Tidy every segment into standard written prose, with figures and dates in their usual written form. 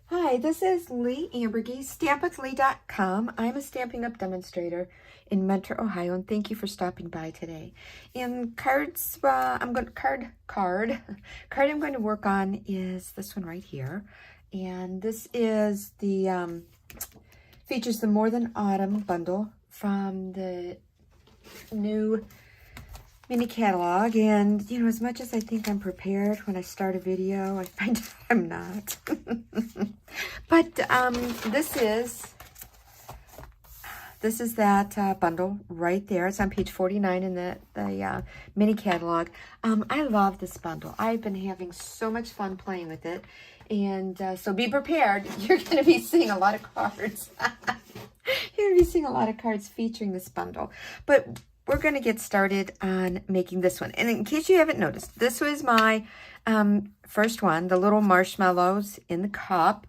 Hi, this is Leigh Ambergy, stampwithleigh.com. I'm a Stampin' Up demonstrator in Mentor, Ohio, and thank you for stopping by today. And cards, I'm going card I'm going to work on is this one right here, and this is the features the More Than Autumn bundle from the new mini catalog. And you know, as much as I think I'm prepared when I start a video, I find I'm not. But this is that bundle right there. It's on page 49 in the mini catalog. I love this bundle. I've been having so much fun playing with it, and so be prepared. You're going to be seeing a lot of cards. You're going to be seeing a lot of cards featuring this bundle, but we're going to get started on making this one. And in case you haven't noticed, this was my first one, the little marshmallows in the cup.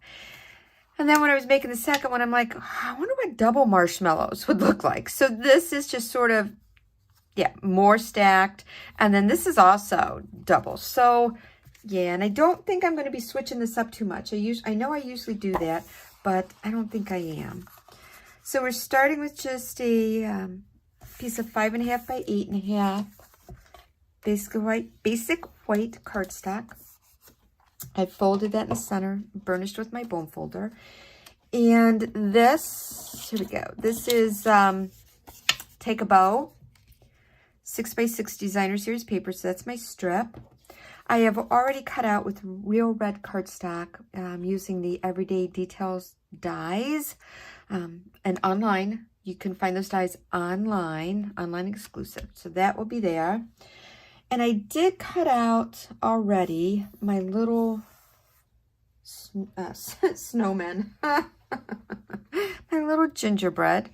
And then when I was making the second one, I'm like, oh, I wonder what double marshmallows would look like. So this is just sort of, yeah, more stacked. And then this is also double. So yeah, and I don't think I'm going to be switching this up too much. I know I usually do that, but I don't think I am. So we're starting with just a piece of 5.5 by 8.5 basic white cardstock. I folded that in the center, burnished with my bone folder. And this, here we go. This is Take a Bow, 6x6 Designer Series paper. So that's my strip. I have already cut out with real red cardstock using the Everyday Details dies. And online, you can find those dies online exclusive. So that will be there. And I did cut out already my little snowmen. My little gingerbread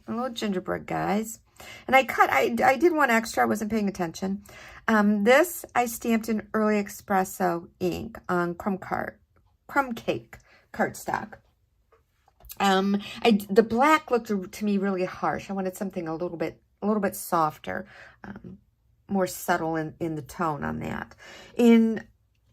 guys. And I did one extra. I wasn't paying attention. This I stamped in Early Espresso ink on crumb cake cardstock. The black looked to me really harsh. I wanted something a little bit softer, more subtle in the tone on that. In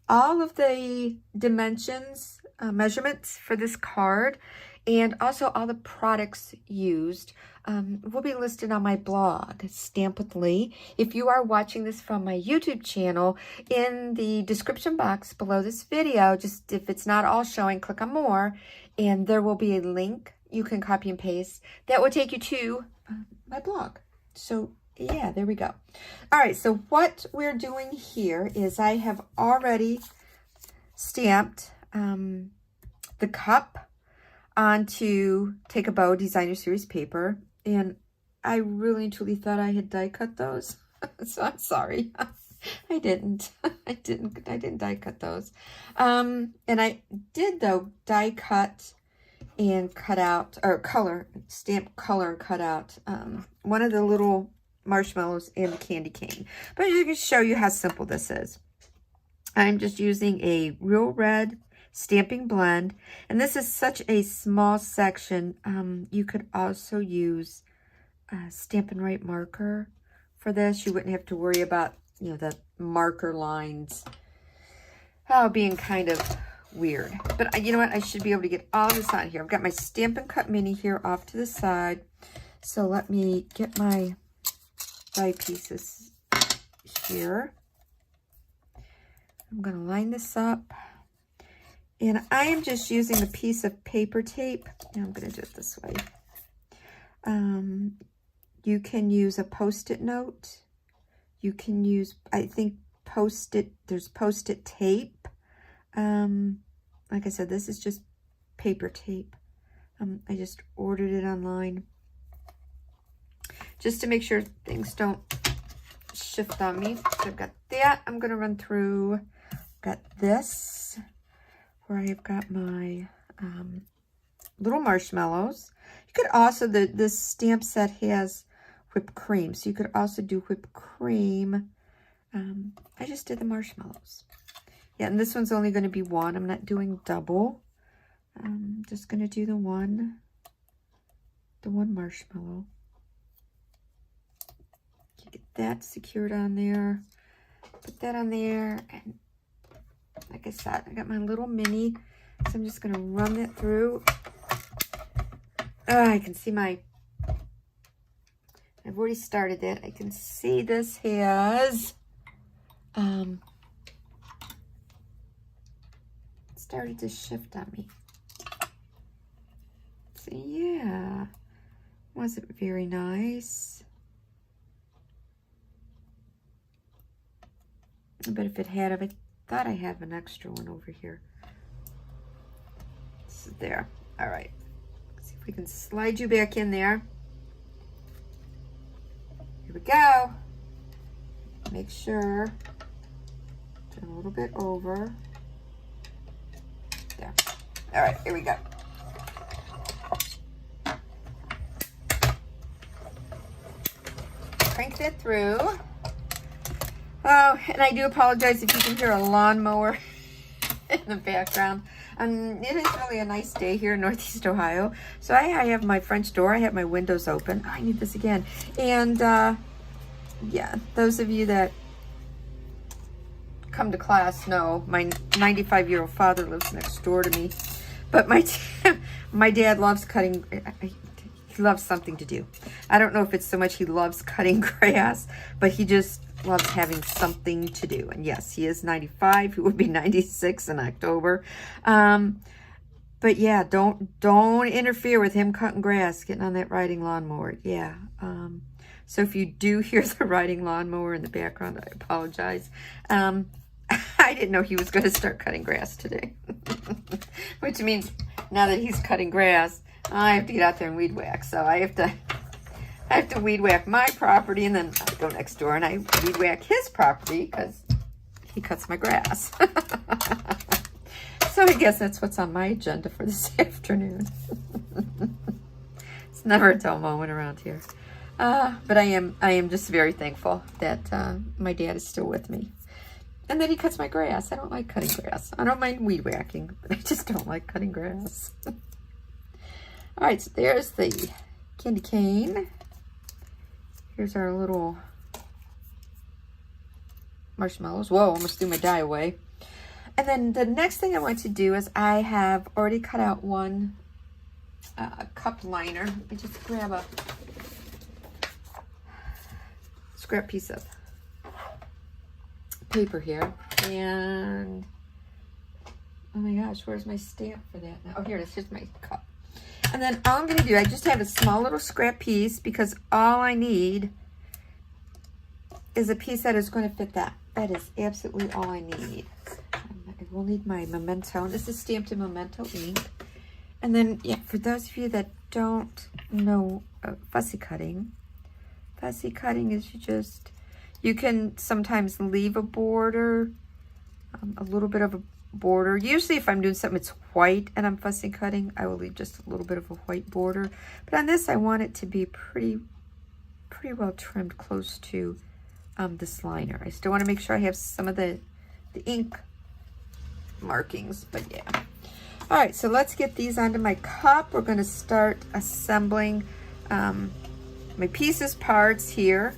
all of the dimensions, measurements for this card, and also all the products used will be listed on my blog, Stamp with Leigh. If you are watching this from my YouTube channel, in the description box below this video, just if it's not all showing, click on more, and there will be a link you can copy and paste that will take you to my blog. So yeah, there we go. All right, so what we're doing here is I have already stamped the cup onto Take a Bow Designer Series paper, and I really and truly thought I had die cut those. So I'm sorry. I didn't die cut those. And I did though die cut and cut out, or stamp color and cut out one of the little marshmallows and the candy cane. But I'm just going to show you how simple this is. I'm just using a real red stamping blend, and this is such a small section. You could also use Stampin' Right marker for this. You wouldn't have to worry about, you know, the marker lines being kind of weird. But you know what? I should be able to get all of this on here. I've got my Stampin' Cut Mini here off to the side. So let me get my die pieces here. I'm going to line this up. And I am just using a piece of paper tape. Now I'm going to do it this way. You can use a Post-it note. You can use, I think, there's Post-it tape. Like I said, this is just paper tape. I just ordered it online, just to make sure things don't shift on me. So I've got that. I'm going to run through, got this, where I've got my little marshmallows. You could also, this stamp set has whipped cream, so you could also do whipped cream. I just did the marshmallows. Yeah, and this one's only going to be one. I'm not doing double. I'm just going to do the one marshmallow. Get that secured on there. Put that on there. And like I said, I got my little mini So I'm just going to run that through. Oh, I can see I've already started that. I can see this has started to shift on me. So yeah, wasn't very nice. But if it had, I thought I have an extra one over here. So there. All right. Let's see if we can slide you back in there. Here we go. Make sure. Turn a little bit over. There. All right, here we go. Crank that through. Oh, and I do apologize if you can hear a lawnmower in the background. It is really a nice day here in Northeast Ohio. So I have my French door. I have my windows open. Oh, I need this again. And yeah, those of you that come to class know my 95-year-old father lives next door to me. But my dad loves cutting. He loves something to do. I don't know if it's so much he loves cutting grass, but he just loves having something to do. And yes, he is 95. He will be 96 in October. But yeah, don't interfere with him cutting grass, getting on that riding lawnmower. Yeah. So if you do hear the riding lawnmower in the background, I apologize. I didn't know he was going to start cutting grass today. Which means now that he's cutting grass, I have to get out there and weed whack. So I have to weed whack my property, and then I go next door and I weed whack his property because he cuts my grass. So I guess that's what's on my agenda for this afternoon. It's never a dull moment around here. But I am just very thankful that my dad is still with me. And that he cuts my grass. I don't like cutting grass. I don't mind weed whacking, but I just don't like cutting grass. All right, so there's the candy cane. Here's our little marshmallows. Whoa, almost threw my die away. And then the next thing I want to do is I have already cut out one cup liner. Let me just grab a scrap piece of paper here. And oh my gosh, where's my stamp for that now? Oh, here it is. Here's my cup. And then all I'm going to do, I just have a small little scrap piece because all I need is a piece that is going to fit that. That is absolutely all I need. I will need my memento. This is stamped in memento ink. And then, yeah, for those of you that don't know fussy cutting is you can sometimes leave a border, a little bit of a border. Usually if I'm doing something that's white and I'm fussy cutting, I will leave just a little bit of a white border. But on this, I want it to be pretty well trimmed close to this liner. I still want to make sure I have some of the ink markings, but yeah. All right, so let's get these onto my cup. We're going to start assembling my pieces parts here.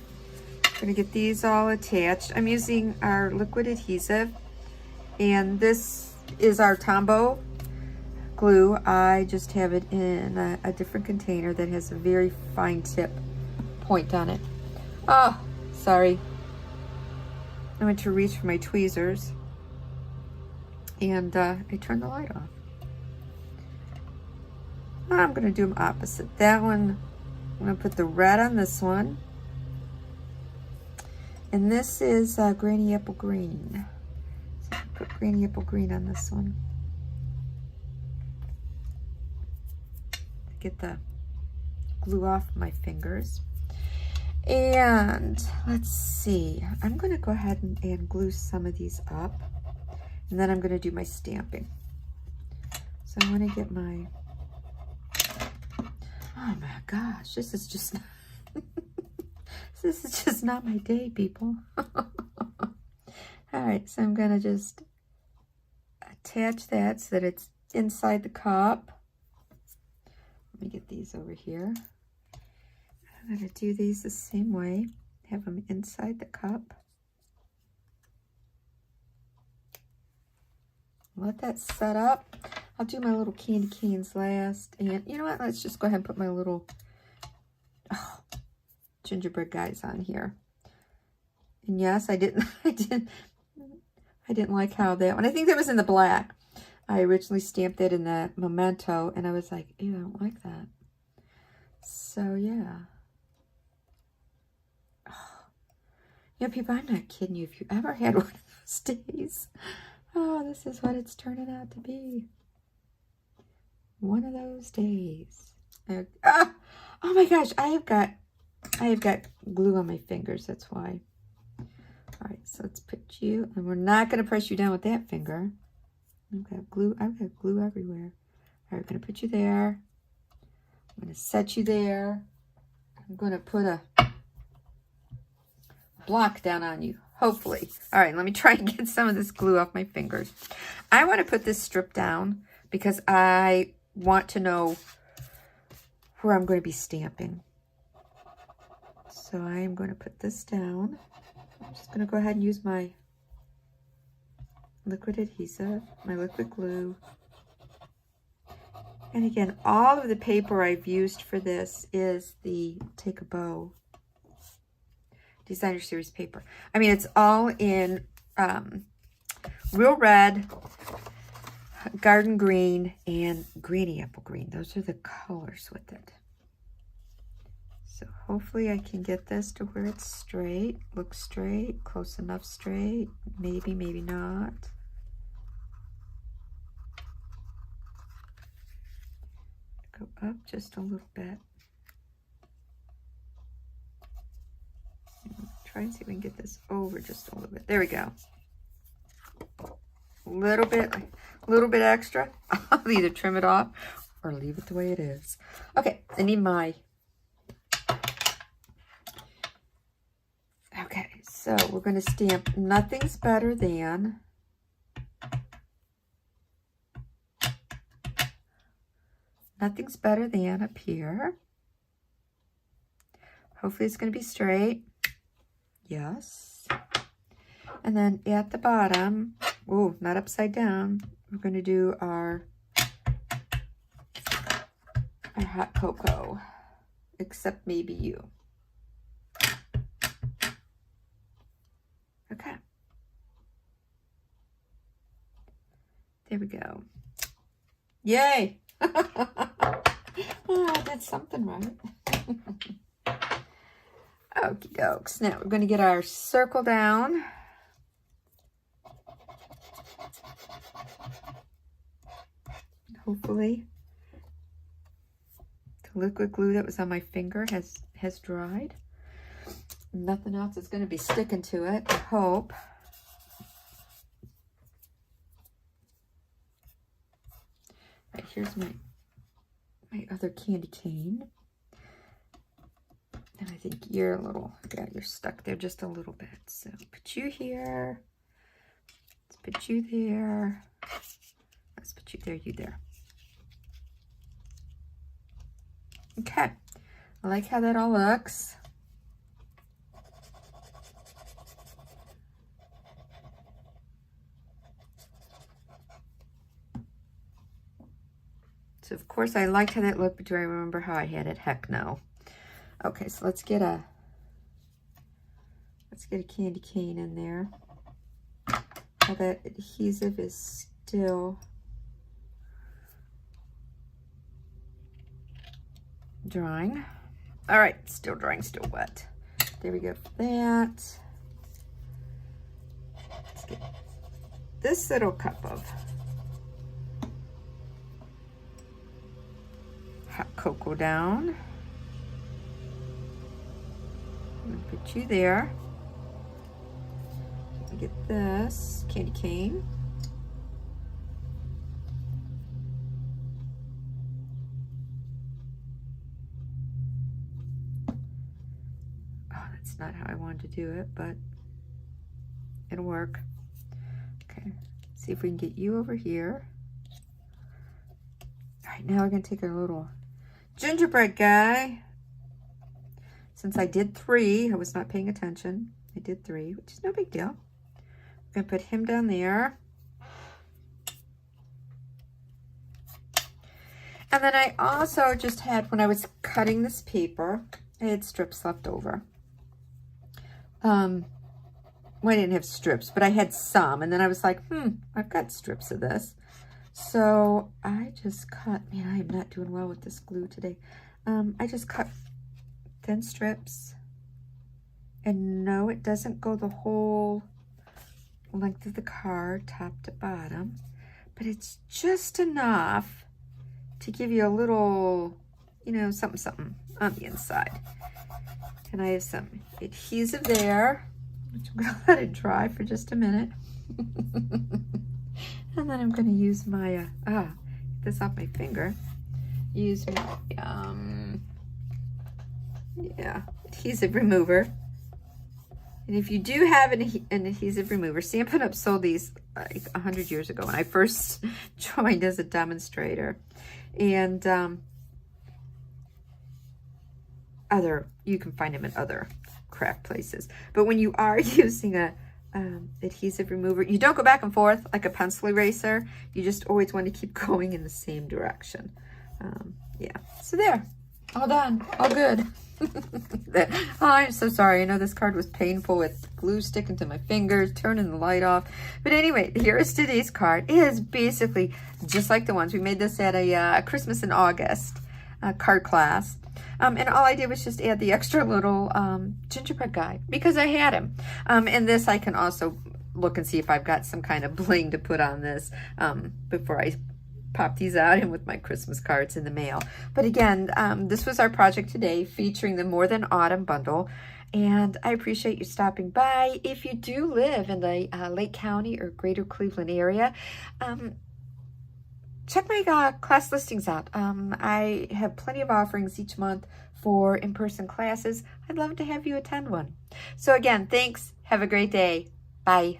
I'm going to get these all attached. I'm using our liquid adhesive, and this is our Tombow glue. I just have it in a different container that has a very fine tip point on it. Oh, sorry. I went to reach for my tweezers, and I turned the light off. I'm going to do them opposite. That one, I'm going to put the red on this one. And this is Granny Apple Green. So put Granny Apple Green on this one. Get the glue off my fingers. And let's see. I'm going to go ahead and glue some of these up. And then I'm going to do my stamping. So I'm going to get my... Oh my gosh, this is just this is just not my day, people. All right, so I'm gonna just attach that so that it's inside the cup. Let me get these over here. I'm gonna do these the same way, have them inside the cup. Let that set up. I'll do my little candy canes last. And you know what? Let's just go ahead and put my little gingerbread guys on here. And yes, I didn't like how that one. I think that was in the black. I originally stamped it in the Memento, and I was like, ew, I don't like that. So yeah. You know, people, I'm not kidding you. If you ever had one of those days, oh, this is what it's turning out to be. One of those days. Oh my gosh, I have got glue on my fingers. That's why. All right, so let's put you, and we're not going to press you down with that finger. I've got glue everywhere. All right, we're going to put you there. I'm going to set you there. I'm going to put a block down on you, hopefully. All right, let me try and get some of this glue off my fingers. I want to put this strip down because I want to know where I'm going to be stamping. So I am going to put this down. I'm just going to go ahead and use my liquid adhesive, my liquid glue. And again, all of the paper I've used for this is the Take a Bow Designer Series paper. I mean, it's all in Real Red, Garden Green, and Greeny Apple Green. Those are the colors with it. So hopefully I can get this to where it's straight, looks straight, close enough straight, maybe, maybe not. Go up just a little bit. Try and see if we can get this over just a little bit. There we go. A little bit extra. I'll either trim it off or leave it the way it is. Okay, I need my... Okay, so we're going to stamp Nothing's Better Than. Nothing's Better Than up here. Hopefully it's going to be straight. Yes. And then at the bottom, oh, not upside down, we're going to do our hot cocoa, except maybe you. Okay. There we go. Yay! Oh, I did something right. Okie dokes. Now we're going to get our circle down. Hopefully the liquid glue that was on my finger has dried. Nothing else is going to be sticking to it, I hope. All right, here's my other candy cane. And I think you're a little, yeah, you're stuck there just a little bit. So put you here. Let's put you there. Let's put you there, you there. Okay. I like how that all looks. So of course I liked how that looked, but do I remember how I had it? Heck no. Okay, so let's get a candy cane in there. Now that adhesive is still drying. All right, still drying, still wet. There we go for that. Let's get this little cup of hot cocoa down. I'm gonna put you there. Get this candy cane. Oh, that's not how I wanted to do it, but it'll work. Okay, see if we can get you over here. All right, now we're gonna take our little gingerbread guy. Since I did 3, I was not paying attention. I did 3, which is no big deal. I'm gonna put him down there. And then I also just had, when I was cutting this paper, I had strips left over. Well, I didn't have strips, but I had some. And then I was like, I've got strips of this. So I just cut, man, I am not doing well with this glue today. I just cut thin strips. And no, it doesn't go the whole length of the card, top to bottom. But it's just enough to give you a little, you know, something on the inside. And I have some adhesive there, which I'm going to let it dry for just a minute. And then I'm going to use my, get this off my finger, use my, adhesive remover. And if you do have an adhesive remover, Stampin' Up sold these like 100 years ago when I first joined as a demonstrator. And you can find them at other craft places. But when you are using a adhesive remover, you don't go back and forth like a pencil eraser. You just always want to keep going in the same direction. Yeah, so there, all done, all good. Oh, I'm so sorry. I know this card was painful with glue sticking to my fingers, turning the light off. But anyway, here is today's card. It is basically just like the ones. We made this at a Christmas in August card class. And all I did was just add the extra little gingerbread guy because I had him. And this I can also look and see if I've got some kind of bling to put on this before I pop these out and with my Christmas cards in the mail. But again, this was our project today featuring the More Than Autumn bundle. And I appreciate you stopping by. If you do live in the Lake County or greater Cleveland area, check my class listings out. I have plenty of offerings each month for in-person classes. I'd love to have you attend one. So again, thanks. Have a great day. Bye.